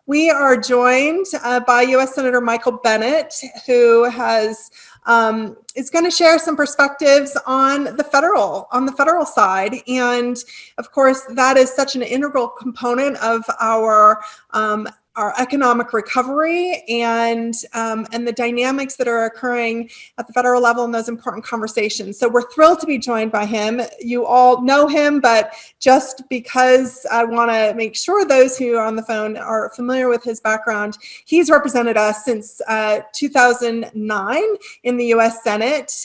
We are joined by U.S. Senator Michael Bennet, who is going to share some perspectives on the federal side, and of course, that is such an integral component of our economic recovery and the dynamics that are occurring at the federal level in those important conversations. So we're thrilled to be joined by him. You all know him, but just because I want to make sure those who are on the phone are familiar with his background, he's represented us since 2009 in the U.S. Senate.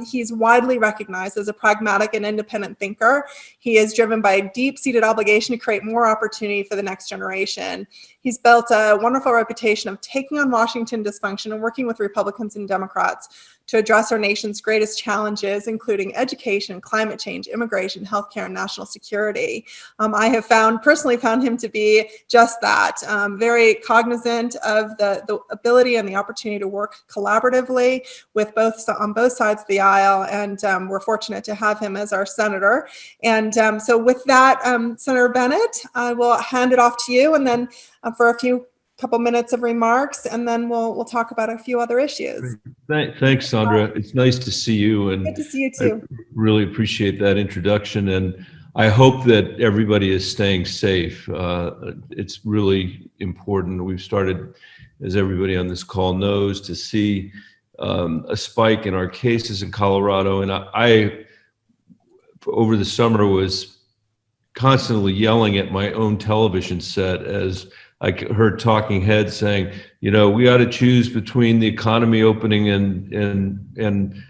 He's widely recognized as a pragmatic and independent thinker. He is driven by a deep-seated obligation to create more opportunity for the next generation. He's built a wonderful reputation of taking on Washington dysfunction and working with Republicans and Democrats to address our nation's greatest challenges, including education, climate change, immigration, healthcare, and national security. I have personally found him to be just that, very cognizant of the ability and the opportunity to work collaboratively with on both sides of the aisle, and we're fortunate to have him as our senator. And so with that, Senator Bennet, I will hand it off to you, and then for a couple minutes of remarks, and then we'll talk about a few other issues. Thanks, Sandra. It's nice to see you, and good to see you too. I really appreciate that introduction, and I hope that everybody is staying safe. It's really important. We've started, as everybody on this call knows, to see a spike in our cases in Colorado, and I over the summer was constantly yelling at my own television set as I heard talking heads saying, we ought to choose between the economy opening and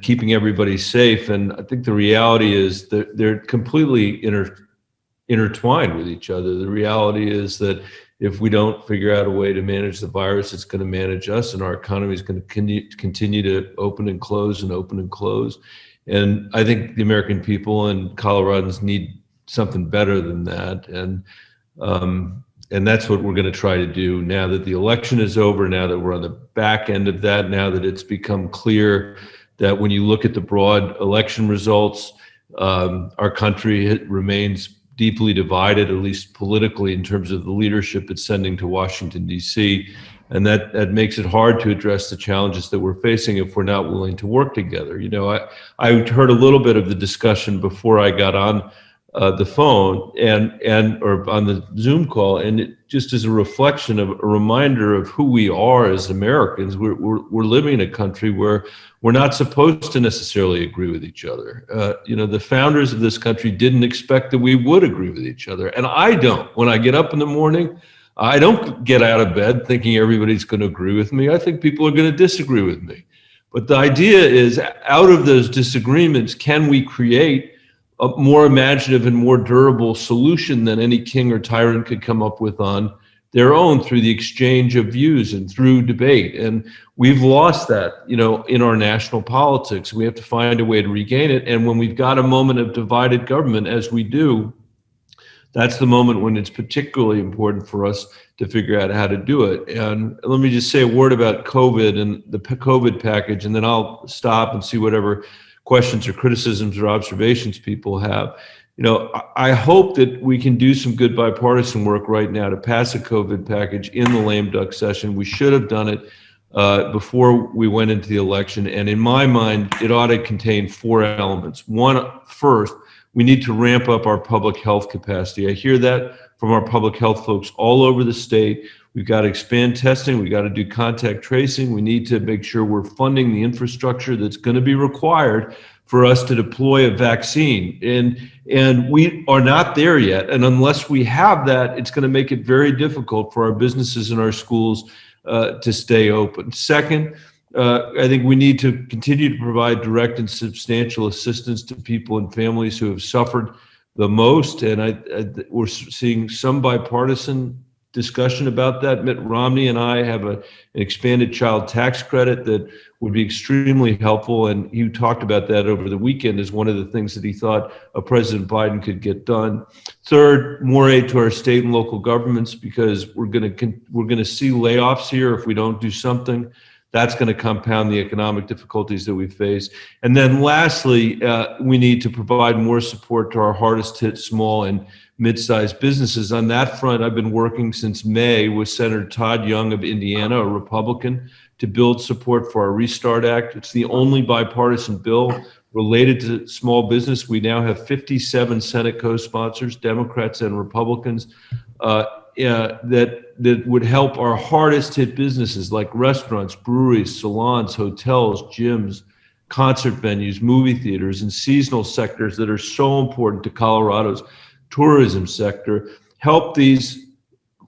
keeping everybody safe. And I think the reality is that they're completely intertwined with each other. The reality is that if we don't figure out a way to manage the virus, it's going to manage us, and our economy is going to continue to open and close and open and close. And I think the American people and Coloradans need something better than that. And that's what we're going to try to do now that the election is over, now that we're on the back end of that, now that it's become clear that when you look at the broad election results, our country remains deeply divided, at least politically, in terms of the leadership it's sending to Washington, D.C. And that makes it hard to address the challenges that we're facing if we're not willing to work together. I heard a little bit of the discussion before I got on the phone or on the Zoom call, and it just is a reflection of a reminder of who we are as Americans. We're living in a country where we're not supposed to necessarily agree with each other. The founders of this country didn't expect that we would agree with each other, and I don't. When I get up in the morning, I don't get out of bed thinking everybody's going to agree with me. I think people are going to disagree with me. But the idea is, out of those disagreements, can we create a more imaginative and more durable solution than any king or tyrant could come up with on their own through the exchange of views and through debate? And we've lost that, in our national politics. We have to find a way to regain it. And when we've got a moment of divided government, as we do, that's the moment when it's particularly important for us to figure out how to do it. And let me just say a word about COVID and the COVID package, and then I'll stop and see whatever questions or criticisms or observations people have. I hope that we can do some good bipartisan work right now to pass a COVID package in the lame duck session. We should have done it before we went into the election. And in my mind, it ought to contain 4 elements. One, first, we need to ramp up our public health capacity. I hear that from our public health folks all over the state. We've got to expand testing. We've got to do contact tracing. We need to make sure we're funding the infrastructure that's going to be required for us to deploy a vaccine. And we are not there yet. And unless we have that, it's going to make it very difficult for our businesses and our schools to stay open. Second, I think we need to continue to provide direct and substantial assistance to people and families who have suffered the most. And we're seeing some bipartisan discussion about that. Mitt Romney and I have an expanded child tax credit that would be extremely helpful. And he talked about that over the weekend as one of the things that he thought President Biden could get done. Third, more aid to our state and local governments, because we're going to see layoffs here if we don't do something. That's going to compound the economic difficulties that we face. And then lastly, we need to provide more support to our hardest hit small and mid-sized businesses. On that front, I've been working since May with Senator Todd Young of Indiana, a Republican, to build support for our Restart Act. It's the only bipartisan bill related to small business. We now have 57 Senate co-sponsors, Democrats and Republicans, that would help our hardest hit businesses like restaurants, breweries, salons, hotels, gyms, concert venues, movie theaters, and seasonal sectors that are so important to Colorado's tourism sector. Help these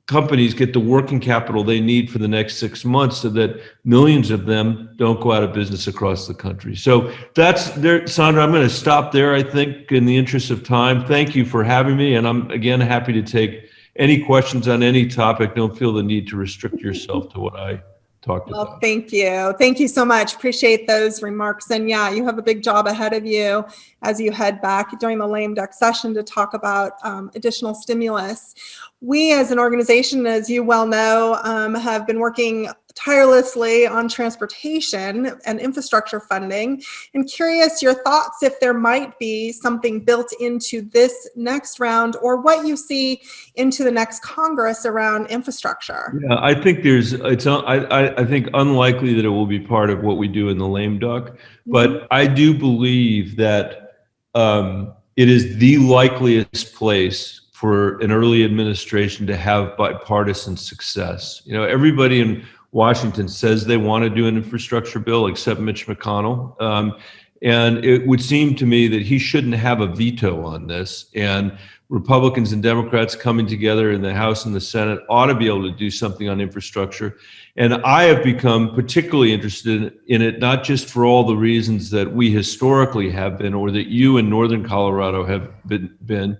companies get the working capital they need for the next 6 months so that millions of them don't go out of business across the country. So that's there, Sandra. I'm going to stop there, I think, in the interest of time. Thank you for having me. And I'm, again, happy to take any questions on any topic. Don't feel the need to restrict yourself to what I talked Well, about. thank you. Thank you so much. Appreciate those remarks. And yeah, you have a big job ahead of you as you head back during the lame duck session to talk about additional stimulus. We as an organization, as you well know, have been working tirelessly on transportation and infrastructure funding. And curious your thoughts if there might be something built into this next round or what you see into the next Congress around infrastructure. Yeah, I think I think unlikely that it will be part of what we do in the lame duck, but I do believe that it is the likeliest place for an early administration to have bipartisan success. You know, everybody in Washington says they want to do an infrastructure bill except Mitch McConnell. And it would seem to me that he shouldn't have a veto on this. And Republicans and Democrats coming together in the House and the Senate ought to be able to do something on infrastructure. And I have become particularly interested in it, not just for all the reasons that we historically have been, or that you in Northern Colorado have been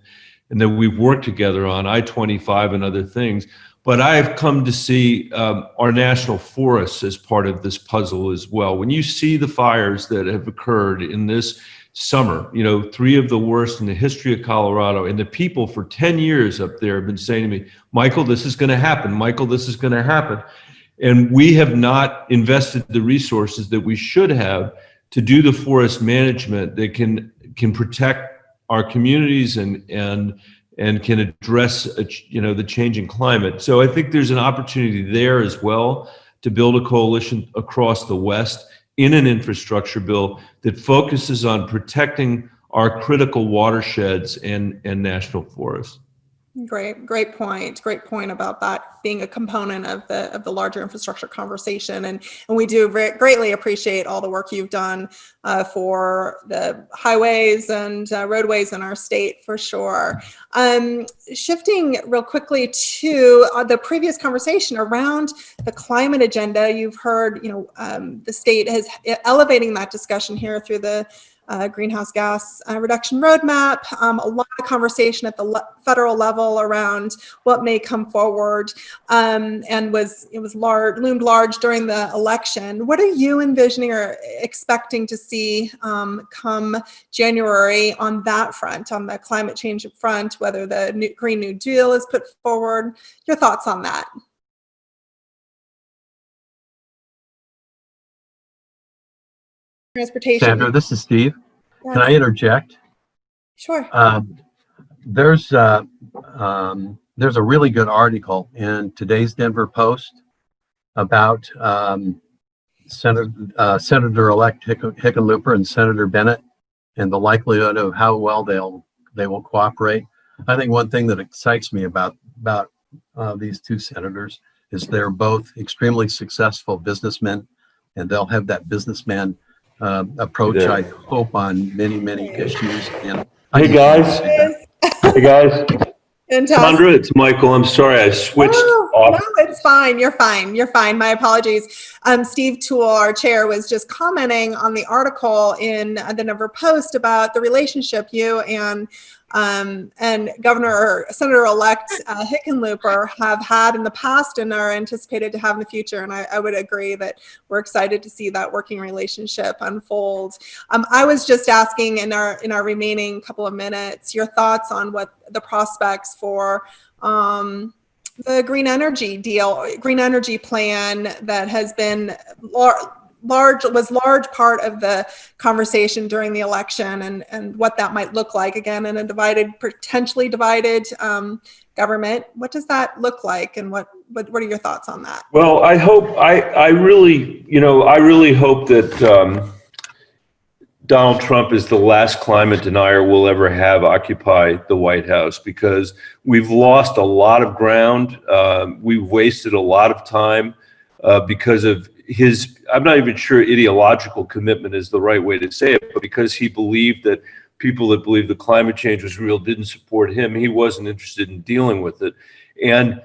and that we've worked together on I-25 and other things, but I've come to see our national forests as part of this puzzle as well. When you see the fires that have occurred in this summer, you know, 3 of the worst in the history of Colorado, and the people for 10 years up there have been saying to me, Michael, this is going to happen. Michael, this is going to happen. And we have not invested the resources that we should have to do the forest management that can protect our communities and can address, you know, the changing climate. So I think there's an opportunity there as well to build a coalition across the West in an infrastructure bill that focuses on protecting our critical watersheds and national forests. Great point. Great point about that being a component of the larger infrastructure conversation. And we do greatly appreciate all the work you've done for the highways and roadways in our state, for sure. Shifting real quickly to the previous conversation around the climate agenda, you've heard, you know, the state is elevating that discussion here through the greenhouse gas reduction roadmap, a lot of conversation at the federal level around what may come forward, and loomed large during the election. What are you envisioning or expecting to see come January on that front, on the climate change front, whether the Green New Deal is put forward? Your thoughts on that? Transportation. Sandra, this is Steve. Yes. Can I interject? Sure. There's a really good article in today's Denver Post about Senator-elect Hickenlooper and Senator Bennet and the likelihood of how well they will cooperate. I think one thing that excites me about these two senators is they're both extremely successful businessmen, and they'll have that businessman approach, I hope, on many issues. And Hey guys. Fantastic. Sandra, it's Michael. I'm sorry I switched off. No, it's fine. You're fine. My apologies. Steve Toole, our chair, was just commenting on the article in the Denver Post about the relationship you and Senator-elect Hickenlooper have had in the past and are anticipated to have in the future. And I would agree that we're excited to see that working relationship unfold. I was just asking in our remaining couple of minutes, your thoughts on what the prospects for the green energy plan that has been large part of the conversation during the election, and what that might look like again in a potentially divided government. What does that look like, and what are your thoughts on that? Well, I really hope that Donald Trump is the last climate denier we'll ever have occupy the White House, because we've lost a lot of ground. We've wasted a lot of time because of his, I'm not even sure ideological commitment is the right way to say it, but because he believed that people that believed the climate change was real didn't support him. He wasn't interested in dealing with it. And,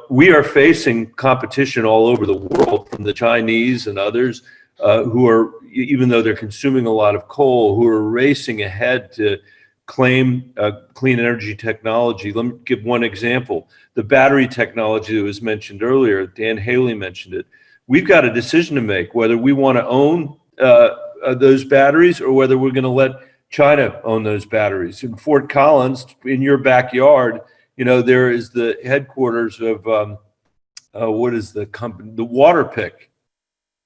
we are facing competition all over the world from the Chinese and others who are, even though they're consuming a lot of coal, who are racing ahead to claim clean energy technology. Let me give one example. The battery technology that was mentioned earlier, Dan Haley mentioned it. We've got a decision to make whether we want to own those batteries or whether we're going to let China own those batteries. In Fort Collins, in your backyard, there is the headquarters of what is the company? The Waterpick.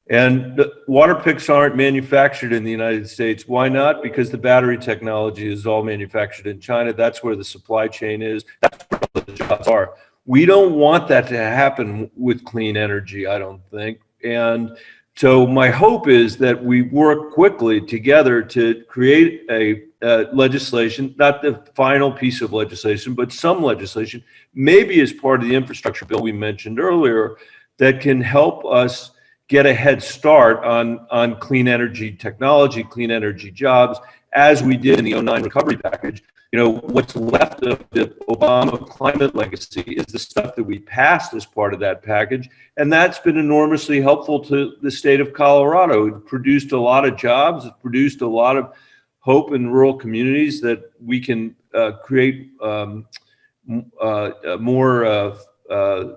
And the water picks aren't manufactured in the United States. Why not? Because the battery technology is all manufactured in China. That's where the supply chain is. That's where all the jobs are. We don't want that to happen with clean energy, I don't think. And so my hope is that we work quickly together to create a legislation, not the final piece of legislation, but some legislation, maybe as part of the infrastructure bill we mentioned earlier, that can help us get a head start on clean energy technology, clean energy jobs, as we did in the '09 recovery package. What's left of the Obama climate legacy is the stuff that we passed as part of that package. And that's been enormously helpful to the state of Colorado. It produced a lot of jobs. It produced a lot of hope in rural communities that we can create more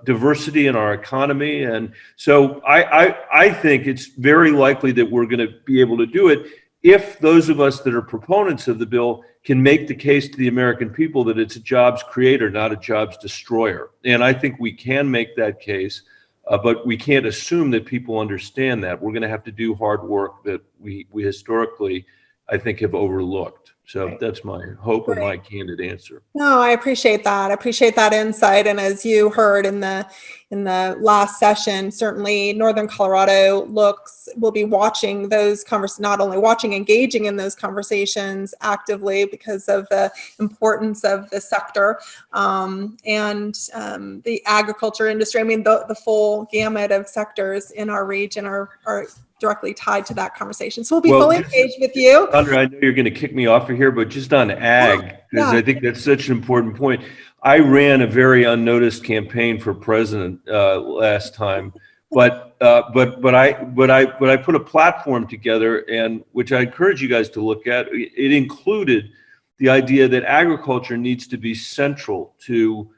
diversity in our economy. And so I think it's very likely that we're going to be able to do it if those of us that are proponents of the bill can make the case to the American people that it's a jobs creator, not a jobs destroyer. And I think we can make that case, but we can't assume that people understand that. We're going to have to do hard work that we historically, I think, have overlooked. So that's my hope and my candid answer. No, I appreciate that. I appreciate that insight. And as you heard in the last session, certainly Northern Colorado will be watching those not only watching, engaging in those conversations actively because of the importance of the sector and the agriculture industry. I mean, the full gamut of sectors in our region are directly tied to that conversation. So we'll be fully engaged with you. Sandra, I know you're going to kick me off of here, but just on ag, because I think that's such an important point. I ran a very unnoticed campaign for president last time, but I put a platform together, and which I encourage you guys to look at. It included the idea that agriculture needs to be central to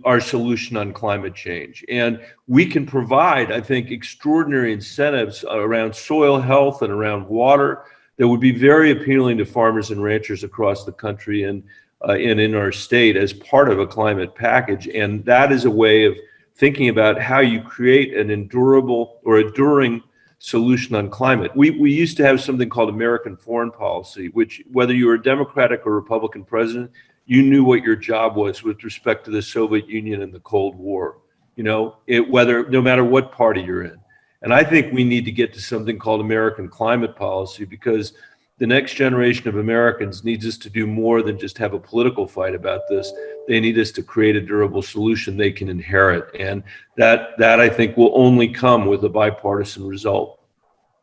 our solution on climate change. And we can provide, I think, extraordinary incentives around soil health and around water that would be very appealing to farmers and ranchers across the country and in our state as part of a climate package. And that is a way of thinking about how you create an enduring solution on climate. We used to have something called American foreign policy, which whether you were a Democratic or Republican president, you knew what your job was with respect to the Soviet Union and the Cold War, no matter what party you're in. And I think we need to get to something called American climate policy, because the next generation of Americans needs us to do more than just have a political fight about this. They need us to create a durable solution they can inherit. And that I think will only come with a bipartisan result.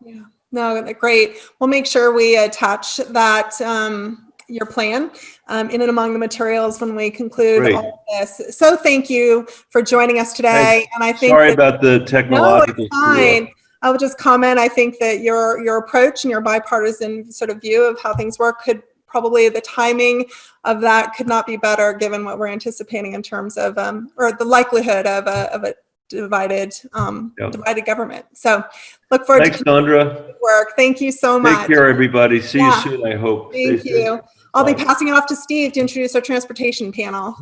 Yeah, no, great. We'll make sure we attach that your plan in and among the materials when we conclude all of this. So thank you for joining us today. Thanks. And I think sorry about the technological. No, it's fine. I will just comment. I think that your approach and your bipartisan sort of view of how things work the timing of that could not be better given what we're anticipating in terms of or the likelihood of a divided government. So look forward to Sandra. Work. Thank you so much. Take care, everybody. See you soon, I hope. Thank you. I'll be passing it off to Steve to introduce our transportation panel.